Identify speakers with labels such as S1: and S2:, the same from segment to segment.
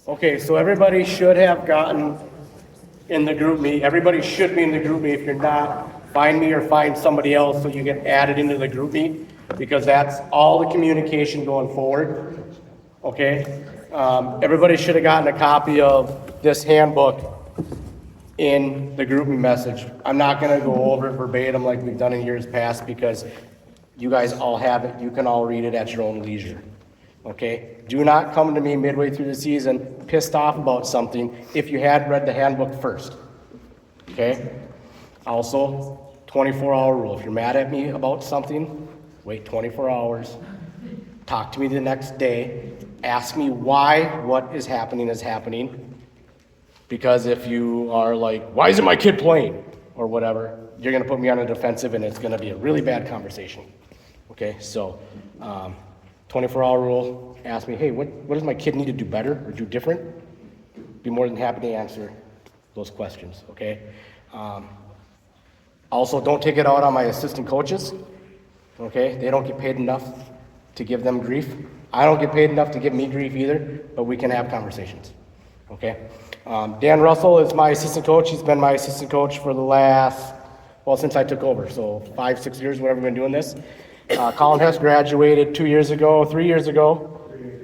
S1: Okay, so everybody should have gotten in the group me. Everybody should be in the group me. If you're not, find me or find somebody else so you get added into the group me, because that's all the communication going forward. Okay? Everybody should have gotten a copy of this handbook in the group me message. I'm not gonna go over it verbatim like we've done in years past because you guys all have it. You can all read it at your own leisure. Okay? Do not come to me midway through the season pissed off about something if you had read the handbook first. Okay? Also, 24-hour rule. If you're mad at me about something, wait 24 hours. Talk to me the next day. Ask me why what is happening. Because if you are like, why isn't my kid playing? Or whatever, you're going to put me on a defensive and it's going to be a really bad conversation. Okay, so 24-hour rule, ask me, hey, what does my kid need to do better or do different? Be more than happy to answer those questions, okay? Also, don't take it out on my assistant coaches, okay? They don't get paid enough to give them grief. I don't get paid enough to give me grief either, but we can have conversations, okay? Dan Russell is my assistant coach. He's been my assistant coach for the last, since I took over, so 5-6 years, whatever we've been doing this. Colin Hess graduated 3 years ago.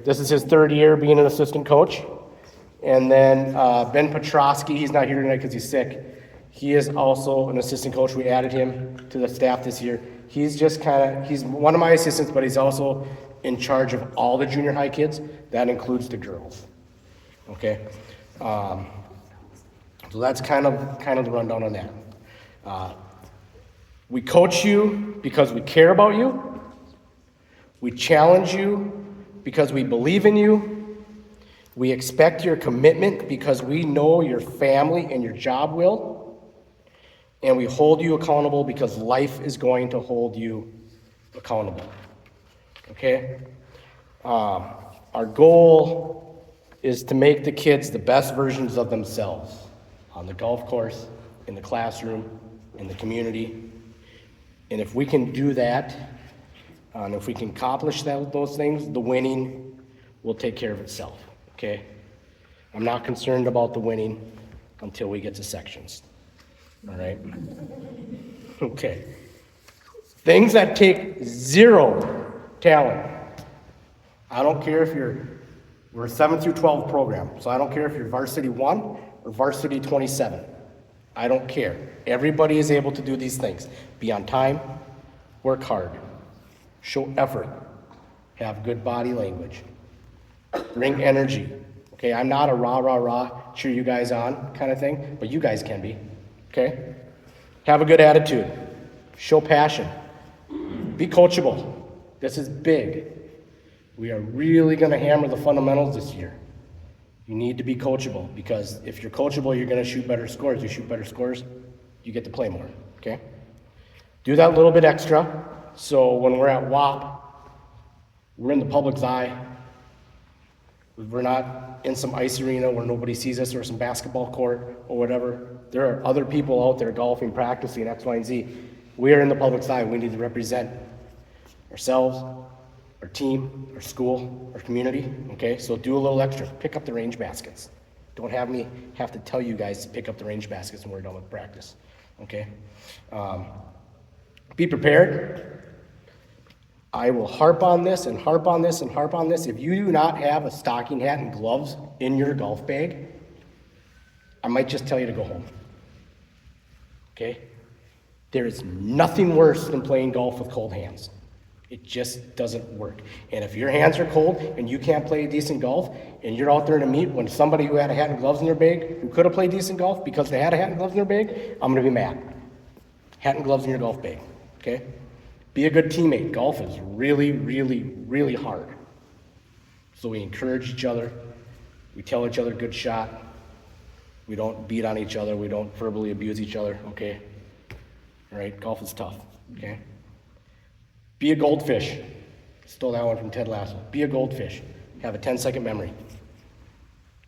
S1: This is his third year being an assistant coach. And then Ben Petrosky, he's not here tonight because he's sick. He is also an assistant coach. We added him to the staff this year. He's one of my assistants, but he's also in charge of all the junior high kids. That includes the girls. Okay? So that's kind of the rundown on that. We coach you because we care about you. We challenge you because we believe in you. We expect your commitment because we know your family and your job will. And we hold you accountable because life is going to hold you accountable. Okay? Our goal is to make the kids the best versions of themselves on the golf course, in the classroom, in the community. And if we can do that, and if we can accomplish those things, the winning will take care of itself, okay? I'm not concerned about the winning until we get to sections, all right? Okay. Things that take zero talent. I don't care if we're a 7 through 12 program, so I don't care if you're varsity 1 or varsity 27. I don't care. Everybody is able to do these things. Be on time, work hard, show effort, have good body language, bring energy. Okay, I'm not a rah, cheer you guys on kind of thing, but you guys can be. Okay? Have a good attitude, show passion, be coachable. This is big. We are really going to hammer the fundamentals this year. You need to be coachable because if you're coachable, you're going to shoot better scores. You shoot better scores, you get to play more, okay? Do that little bit extra so when we're at WAP, we're in the public's eye. We're not in some ice arena where nobody sees us or some basketball court or whatever. There are other people out there golfing, practicing, X, Y, and Z. We are in the public's eye. We need to represent ourselves, our team, our school, our community, okay? So do a little extra. Pick up the range baskets. Don't have me have to tell you guys to pick up the range baskets when we're done with practice, okay? Be prepared. I will harp on this and harp on this and harp on this. If you do not have a stocking hat and gloves in your golf bag, I might just tell you to go home, okay? There is nothing worse than playing golf with cold hands. It just doesn't work. And if your hands are cold and you can't play decent golf and you're out there in a meet when somebody who had a hat and gloves in their bag who could have played decent golf because they had a hat and gloves in their bag, I'm going to be mad. Hat and gloves in your golf bag, okay? Be a good teammate. Golf is really, really, really hard. So we encourage each other. We tell each other good shot. We don't beat on each other. We don't verbally abuse each other, okay? All right, golf is tough, okay? Be a goldfish. Stole that one from Ted Lasso. Be a goldfish. Have a 10-second memory.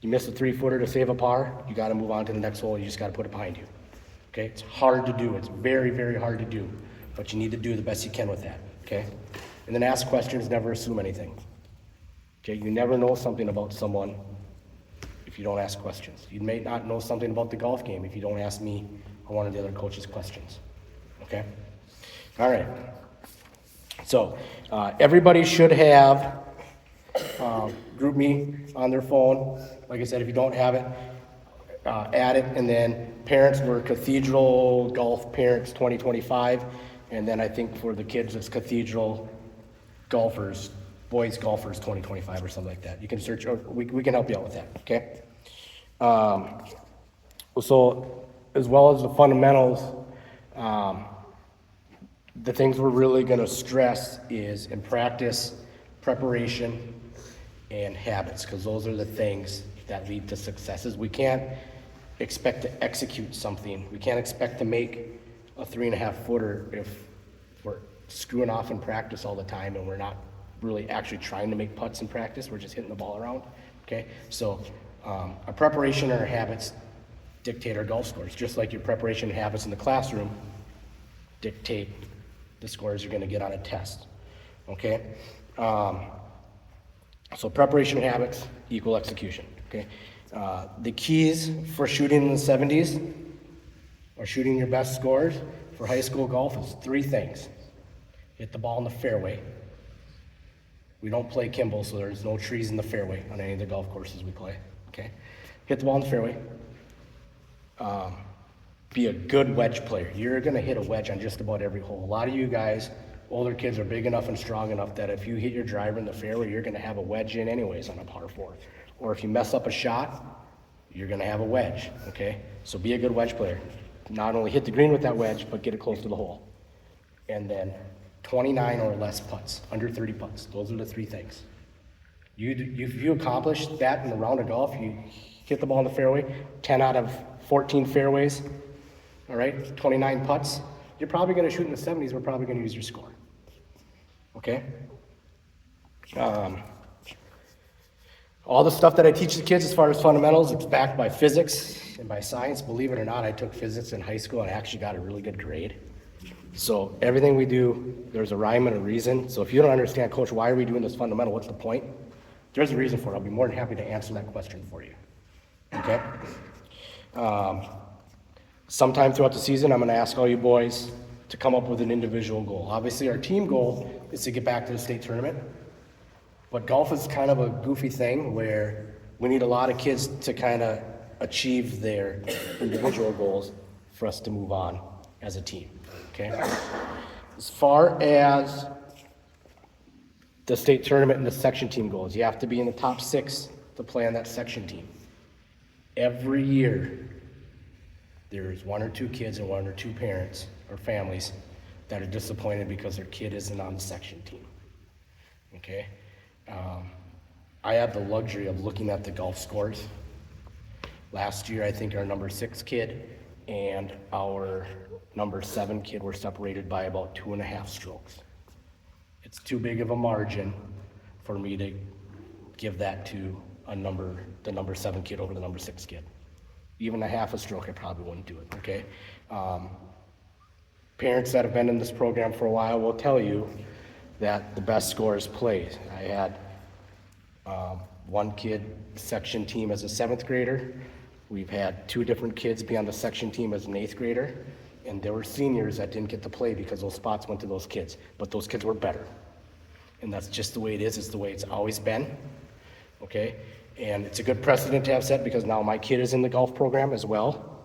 S1: You miss a 3-footer to save a par, you got to move on to the next hole. You just got to put it behind you. Okay? It's hard to do. It's very, very hard to do. But you need to do the best you can with that. Okay? And then ask questions, never assume anything. Okay, you never know something about someone if you don't ask questions. You may not know something about the golf game if you don't ask me or one of the other coaches questions. Okay? All right. So, everybody should have GroupMe on their phone. Like I said, if you don't have it, add it. And then parents were Cathedral Golf Parents 2025. And then I think for the kids, it's Cathedral Golfers, Boys Golfers 2025 or something like that. You can search, or we can help you out with that, okay? So as well as the fundamentals, the things we're really gonna stress is in practice, preparation, and habits, because those are the things that lead to successes. We can't expect to execute something. We can't expect to make a 3.5 footer if we're screwing off in practice all the time and we're not really actually trying to make putts in practice. We're just hitting the ball around, okay? So our preparation and our habits dictate our golf scores, just like your preparation and habits in the classroom dictate the scores you're gonna get on a test, okay? So preparation and habits equal execution, okay? The keys for shooting in the 70s or shooting your best scores for high school golf is 3 things. Hit the ball in the fairway. We don't play Kimball, so there's no trees in the fairway on any of the golf courses we play, okay? Hit the ball in the fairway. Be a good wedge player. You're gonna hit a wedge on just about every hole. A lot of you guys, older kids, are big enough and strong enough that if you hit your driver in the fairway, you're gonna have a wedge in anyways on a par 4. Or if you mess up a shot, you're gonna have a wedge, okay? So be a good wedge player. Not only hit the green with that wedge, but get it close to the hole. And then 29 or less putts, under 30 putts. Those are the 3 things. If you accomplish that in a round of golf, you hit the ball in the fairway, 10 out of 14 fairways, all right, 29 putts, you're probably gonna shoot in the 70s, we're probably gonna use your score, okay? All the stuff that I teach the kids as far as fundamentals, it's backed by physics and by science. Believe it or not, I took physics in high school and I actually got a really good grade. So everything we do, there's a rhyme and a reason. So if you don't understand, Coach, why are we doing this fundamental? What's the point? There's a reason for it. I'll be more than happy to answer that question for you. Okay? Sometime throughout the season, I'm going to ask all you boys to come up with an individual goal. Obviously, our team goal is to get back to the state tournament. But golf is kind of a goofy thing where we need a lot of kids to kind of achieve their individual goals for us to move on as a team. Okay? As far as the state tournament and the section team goals, you have to be in the top 6 to play on that section team. Every year, there's 1 or 2 kids and 1 or 2 parents or families that are disappointed because their kid isn't on the section team. Okay? I have the luxury of looking at the golf scores. Last year, I think our number 6 kid and our number 7 kid were separated by about 2.5 strokes. It's too big of a margin for me to give that to the number 7 kid over the number 6 kid. Even a half a stroke, I probably wouldn't do it, okay? Parents that have been in this program for a while will tell you that the best scores played. I had 1 kid section team as a 7th grader. We've had 2 different kids be on the section team as an 8th grader, and there were seniors that didn't get to play because those spots went to those kids, but those kids were better. And that's just the way it is. It's the way it's always been, okay? And it's a good precedent to have set because now my kid is in the golf program as well,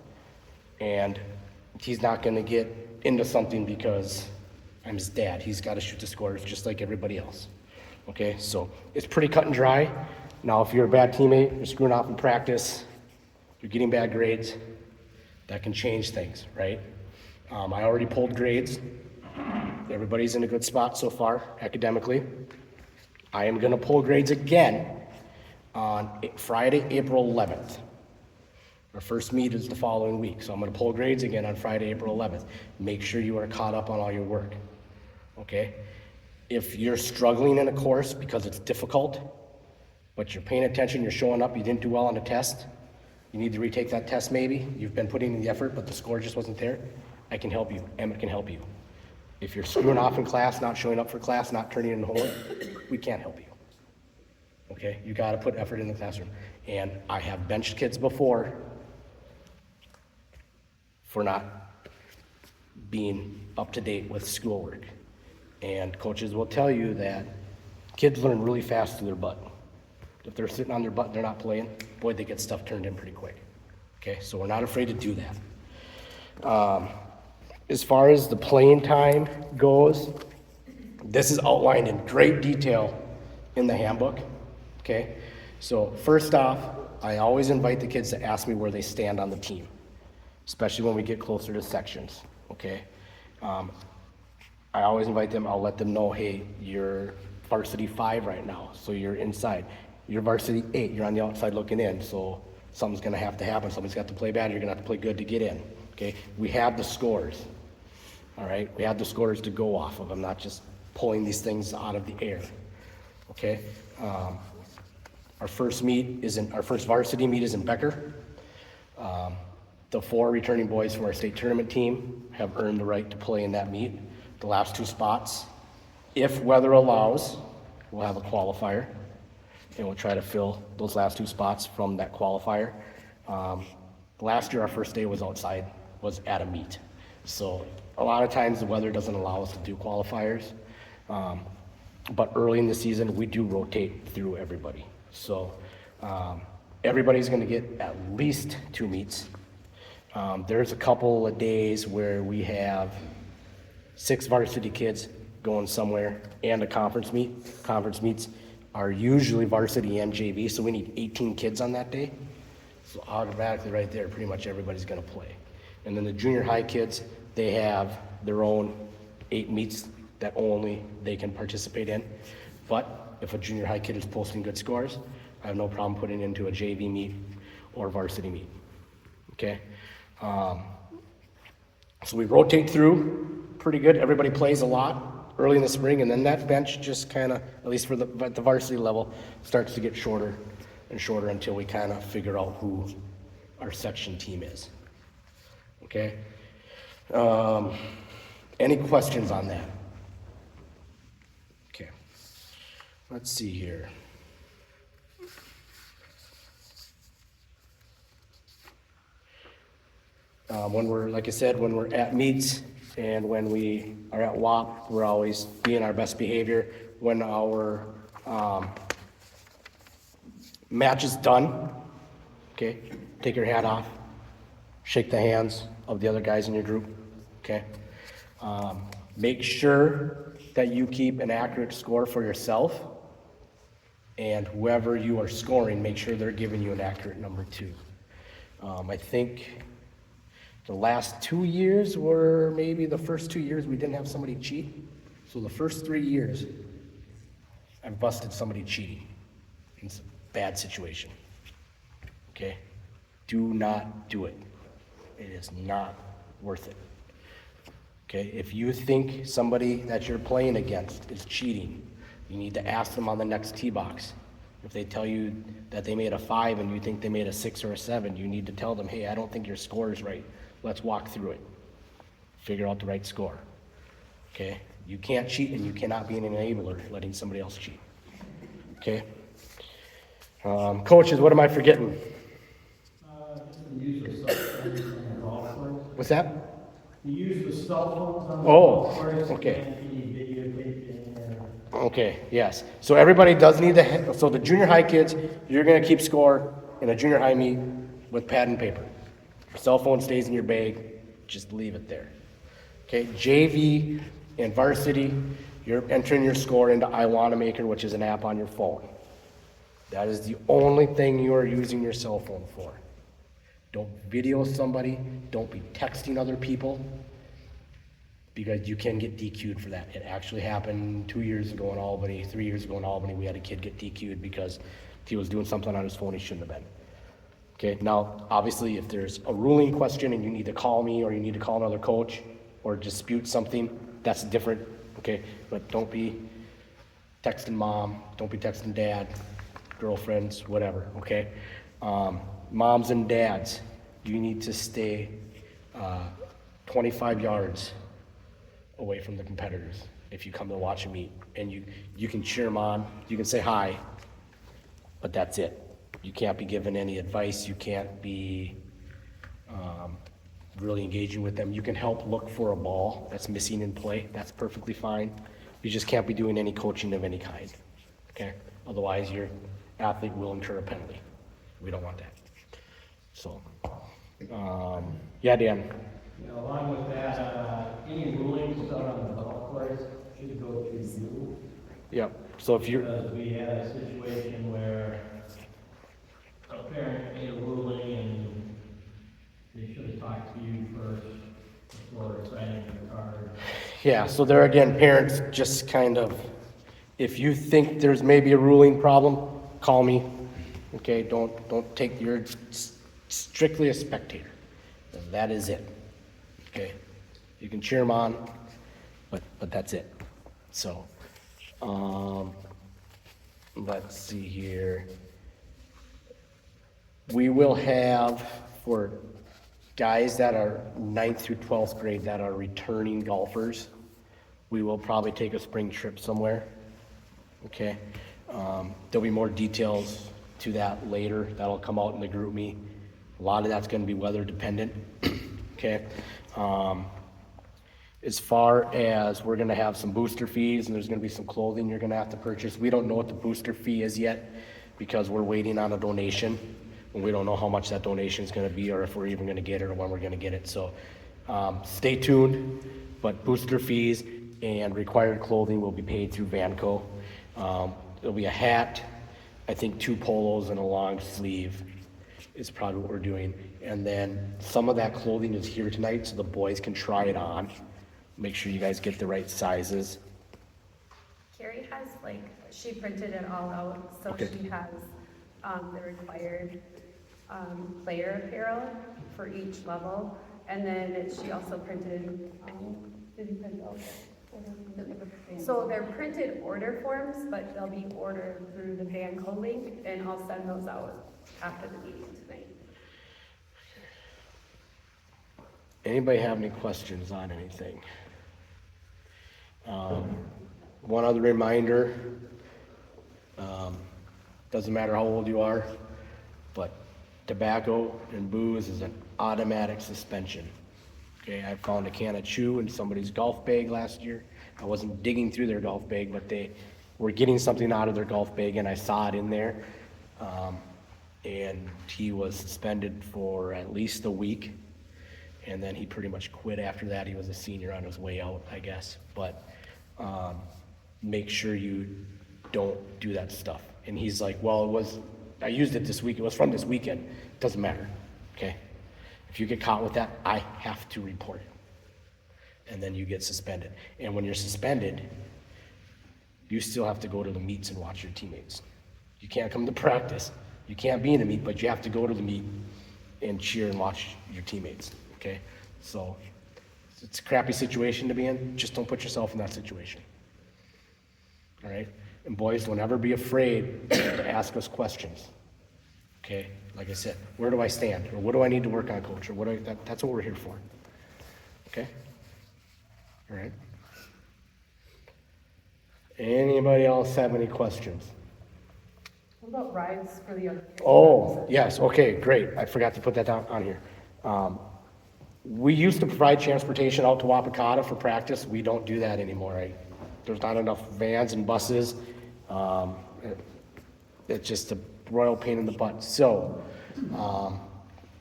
S1: and he's not gonna get into something because I'm his dad. He's gotta shoot the scores just like everybody else, okay? So it's pretty cut and dry. Now, if you're a bad teammate, you're screwing off in practice, you're getting bad grades, that can change things, right? I already pulled grades. Everybody's in a good spot so far, academically. I am gonna pull grades again on Friday, April 11th. Our first meet is the following week, so I'm gonna pull grades again on Friday, April 11th. Make sure you are caught up on all your work, okay? If you're struggling in a course because it's difficult, but you're paying attention, you're showing up, you didn't do well on the test, you need to retake that test maybe, you've been putting in the effort, but the score just wasn't there, I can help you, Emmett can help you. If you're screwing off in class, not showing up for class, not turning in homework, we can't help you. Okay, you gotta put effort in the classroom. And I have benched kids before for not being up to date with schoolwork. And coaches will tell you that kids learn really fast through their butt. If they're sitting on their butt and they're not playing, boy, they get stuff turned in pretty quick. Okay, so we're not afraid to do that. As far as the playing time goes, this is outlined in great detail in the handbook. Okay, so first off, I always invite the kids to ask me where they stand on the team, especially when we get closer to sections. Okay, I always invite them, I'll let them know, hey, you're varsity 5 right now, so you're inside. You're varsity 8, you're on the outside looking in, so something's gonna have to happen. Somebody's got to play bad, you're gonna have to play good to get in. Okay, we have the scores. All right, we have the scores to go off of. I'm not just pulling these things out of the air. Okay, our first varsity meet is in Becker. The 4 returning boys from our state tournament team have earned the right to play in that meet. The last 2 spots, if weather allows, we'll have a qualifier, and we'll try to fill those last 2 spots from that qualifier. Last year, our first day was outside, was at a meet. So a lot of times the weather doesn't allow us to do qualifiers. But early in the season, we do rotate through everybody. So everybody's gonna get at least 2 meets. There's a couple of days where we have 6 varsity kids going somewhere and a conference meet. Conference meets are usually varsity and JV, so we need 18 kids on that day. So automatically right there, pretty much everybody's gonna play. And then the junior high kids, they have their own 8 meets that only they can participate in. But if a junior high kid is posting good scores, I have no problem putting into a JV meet or varsity meet. Okay? So we rotate through pretty good. Everybody plays a lot early in the spring, and then that bench just kind of, at least for the varsity level, starts to get shorter and shorter until we kind of figure out who our section team is. Okay? Any questions on that? Okay. Let's see here. When we're, like I said, when we're at meets and when we are at WAP, we're always being our best behavior. When our match is done, okay, take your hat off, shake the hands of the other guys in your group, okay? Make sure that you keep an accurate score for yourself, and whoever you are scoring, make sure they're giving you an accurate number too. I think the last 2 years were maybe the first 2 years we didn't have somebody cheat. So the first 3 years, I've busted somebody cheating in a bad situation. Okay? Do not do it. It is not worth it. Okay? If you think somebody that you're playing against is cheating, you need to ask them on the next tee box. If they tell you that they made a 5 and you think they made a 6 or a 7, you need to tell them, hey, I don't think your score is right. Let's walk through it. Figure out the right score. Okay? You can't cheat, and you cannot be an enabler letting somebody else cheat. Okay? Coaches, what am I forgetting? What's that?
S2: You use the cell phones on the
S1: Oh,
S2: course,
S1: okay.
S2: and you videotaping or
S1: Okay, yes. So everybody does need to, so the junior high kids, you're gonna keep score in a junior high meet with pad and paper. Your cell phone stays in your bag, just leave it there. Okay, JV and varsity, you're entering your score into iWanamaker, which is an app on your phone. That is the only thing you are using your cell phone for. Don't video somebody, don't be texting other people, because you can get DQ'd for that. It actually happened 2 years ago in Albany, 3 years ago in Albany. We had a kid get DQ'd because he was doing something on his phone he shouldn't have been. Okay, now, obviously, if there's a ruling question and you need to call me or you need to call another coach or dispute something, that's different, okay? But don't be texting mom, don't be texting dad, girlfriends, whatever, okay? Moms and dads, you need to stay 25 yards away from the competitors if you come to watch a meet. And you can cheer them on, you can say hi, but that's it. You can't be given any advice, you can't be, really engaging with them. You can help look for a ball that's missing in play, that's perfectly fine. You just can't be doing any coaching of any kind, okay? Otherwise, your athlete will incur a penalty. We don't want that. So, yeah, Dan?
S2: You know, along with that, any rulings out on the golf course should go through you.
S1: Yep, so if you're,
S2: Because we had a situation where a parent made a ruling and they should have talked to you first before signing the card.
S1: yeah, so there again, parents, just kind of, if you think there's maybe a ruling problem, call me. Okay, don't take, you're strictly a spectator. That is it. Okay, you can cheer them on, but that's it. So, let's see here. We will have, for guys that are 9th through 12th grade that are returning golfers, we will probably take a spring trip somewhere. Okay, there'll be more details to that later. That'll come out in the group me. A lot of that's gonna be weather dependent. Okay, as far as we're gonna have some booster fees and there's gonna be some clothing you're gonna have to purchase. We don't know what the booster fee is yet because we're waiting on a donation. And we don't know how much that donation is gonna be or if we're even gonna get it or when we're gonna get it. So stay tuned, but booster fees and required clothing will be paid through Vanco. There'll be a hat, I think 2 polos and a long sleeve is probably what we're doing. And then some of that clothing is here tonight so the boys can try it on. Make sure you guys get the right sizes.
S3: Carrie has, like, she printed it all out, so
S1: Okay.
S3: she has, the required, player apparel for each level. And then she also printed, did you print those? So they're printed order forms, but they'll be ordered through the Vanco link, and I'll send those out after the meeting tonight.
S1: Anybody have any questions on anything? One other reminder, doesn't matter how old you are, but tobacco and booze is an automatic suspension. Okay, I found a can of chew in somebody's golf bag last year. I wasn't digging through their golf bag, but they were getting something out of their golf bag and I saw it in there. And he was suspended for at least a week. And then he pretty much quit after that. He was a senior on his way out, I guess. But make sure you don't do that stuff. And he's like, well, I used it this week. It was from this weekend. Doesn't matter, okay? If you get caught with that, I have to report it. And then you get suspended. And when you're suspended, you still have to go to the meets and watch your teammates. You can't come to practice. You can't be in a meet, but you have to go to the meet and cheer and watch your teammates, okay? So it's a crappy situation to be in. Just don't put yourself in that situation. All right? And boys, don't ever be afraid to ask us questions. Okay? Like I said, where do I stand? Or what do I need to work on, coach? Or that's what we're here for. Okay? All right? Anybody else have any questions?
S3: What about rides for the other?
S1: Oh, yes, okay, great. I forgot to put that down on here. We used to provide transportation out to Wapakata for practice. We don't do that anymore. There's not enough vans and buses. It's just a royal pain in the butt. So,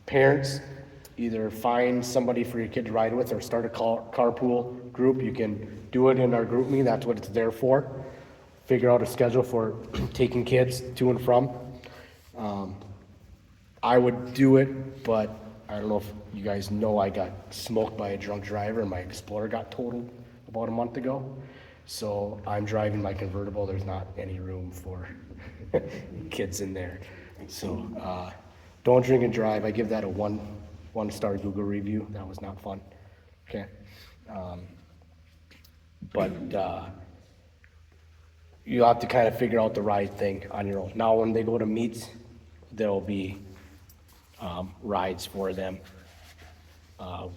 S1: parents, either find somebody for your kid to ride with or start a carpool group. You can do it in our group me. That's what it's there for. Figure out a schedule for taking kids to and from. I would do it, but I don't know if you guys know I got smoked by a drunk driver and my Explorer got totaled about a month ago. So I'm driving my convertible. There's not any room for kids in there. So don't drink and drive. I give that a one-star Google review. That was not fun. Okay. But you'll have to kind of figure out the ride thing on your own. Now, when they go to meets, there'll be rides for them.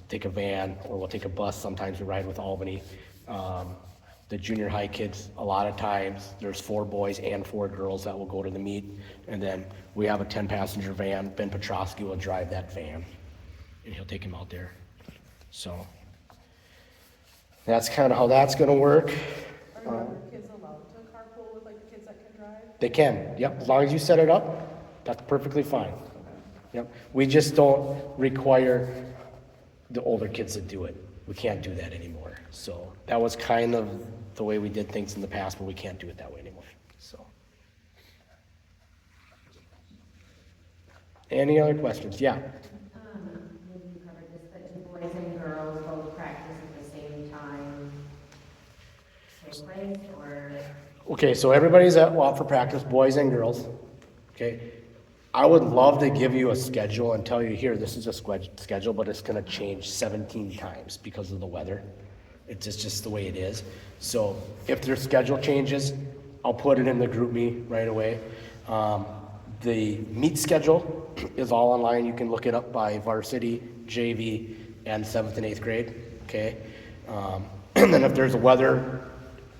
S1: Take a van or we'll take a bus. Sometimes we ride with Albany. The junior high kids, a lot of times, there's 4 boys and 4 girls that will go to the meet. And then we have a 10-passenger van. Ben Petrosky will drive that van, and he'll take him out there. So that's kind of how that's going to work.
S4: Are the other kids allowed to carpool with like the kids that can drive?
S1: They can, yep, as long as you set it up, that's perfectly fine. Yep, we just don't require the older kids to do it. We can't do that anymore. So that was kind of the way we did things in the past, but we can't do it that way anymore, so. Any other questions? Yeah,
S5: Maybe you covered this, but do boys and girls both practice at the same time, same place, or?
S1: okay, so everybody's at Wap for practice, boys and girls, okay? I would love to give you a schedule and tell you, here, this is a schedule, but it's gonna change 17 times because of the weather. It's just the way it is. So if their schedule changes, I'll put it in the group me right away. The meet schedule is all online. You can look it up by varsity, JV, and 7th and 8th grade, okay? And then if there's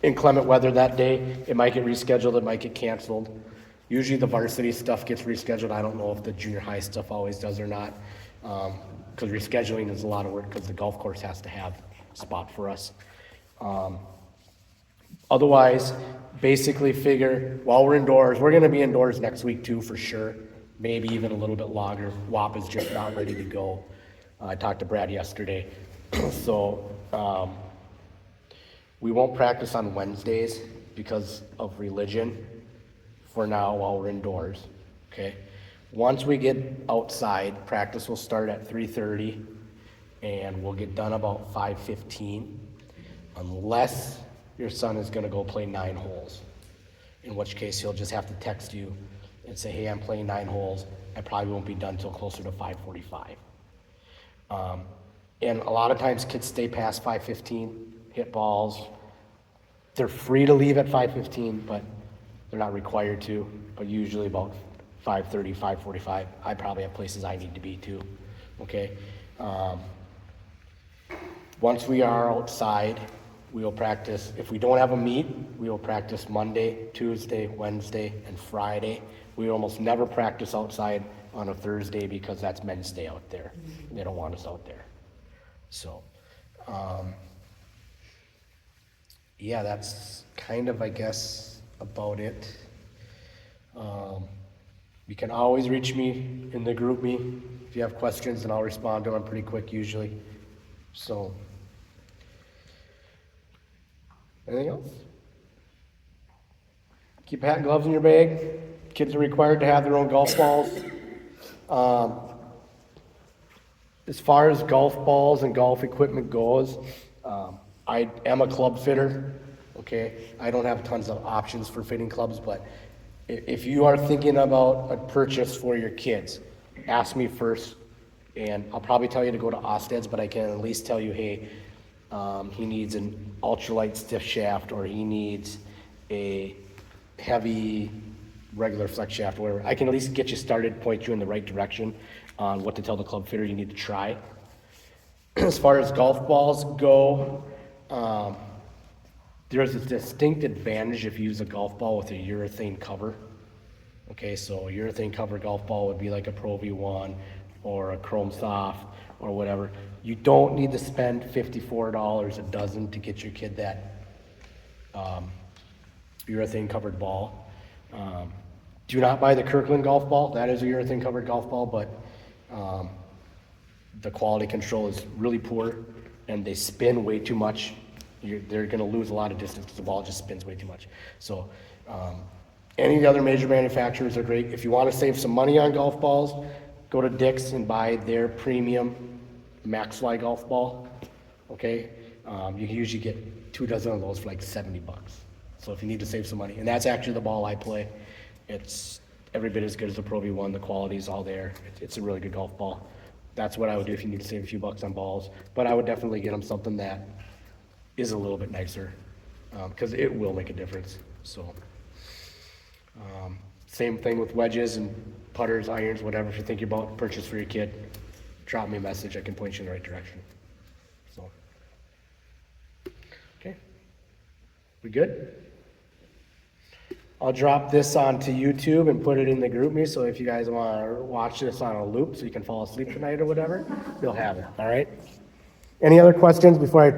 S1: inclement weather that day, it might get rescheduled, it might get canceled. Usually the varsity stuff gets rescheduled. I don't know if the junior high stuff always does or not, because rescheduling is a lot of work because the golf course has to have a spot for us. Otherwise, basically figure while we're indoors, we're going to be indoors next week too for sure, maybe even a little bit longer. WAP is just not ready to go. I talked to Brad yesterday. So we won't practice on Wednesdays because of religion for now while we're indoors, okay? Once we get outside, practice will start at 3:30 and we'll get done about 5:15, unless your son is gonna go play 9 holes, in which case he'll just have to text you and say, hey, I'm playing 9 holes. I probably won't be done till closer to 5:45. And a lot of times kids stay past 5:15, hit balls. They're free to leave at 5:15, but they're not required to, but usually about 5:30, 5:45. I probably have places I need to be too, okay? Once we are outside, we will practice. If we don't have a meet, we will practice Monday, Tuesday, Wednesday, and Friday. We almost never practice outside on a Thursday because that's men's day out there. They don't want us out there. So, yeah, that's kind of, I guess, about it. You can always reach me in the group me if you have questions, and I'll respond to them pretty quick usually. So, anything else? Keep hat and gloves in your bag. Kids are required to have their own golf balls. As far as golf balls and golf equipment goes, I am a club fitter, okay? I don't have tons of options for fitting clubs, but if you are thinking about a purchase for your kids, ask me first, and I'll probably tell you to go to Osted's, but I can at least tell you, hey, he needs an ultralight stiff shaft, or he needs a heavy regular flex shaft, or whatever. I can at least get you started, point you in the right direction on what to tell the club fitter you need to try. As far as golf balls go, there's a distinct advantage if you use a golf ball with a urethane cover. Okay, so a urethane cover golf ball would be like a Pro V1 or a Chrome Soft or whatever. You don't need to spend $54 a dozen to get your kid that urethane covered ball. Do not buy the Kirkland golf ball. That is a urethane covered golf ball, but the quality control is really poor and they spin way too much. They're going to lose a lot of distance because the ball just spins way too much. So any of the other major manufacturers are great. If you want to save some money on golf balls, go to Dick's and buy their premium Maxfly golf ball. Okay, you can usually get 2 dozen of those for like $70. So if you need to save some money, and that's actually the ball I play. It's every bit as good as the Pro V1. The quality is all there. It's a really good golf ball. That's what I would do if you need to save a few bucks on balls. But I would definitely get them something that is a little bit nicer, because it will make a difference. So same thing with wedges and putters, irons, whatever. If you're thinking about purchase for your kid, drop me a message. I can point you in the right direction. So, okay. We good? I'll drop this onto YouTube and put it in the group me, so if you guys want to watch this on a loop so you can fall asleep tonight or whatever, you'll have it, all right? Any other questions before I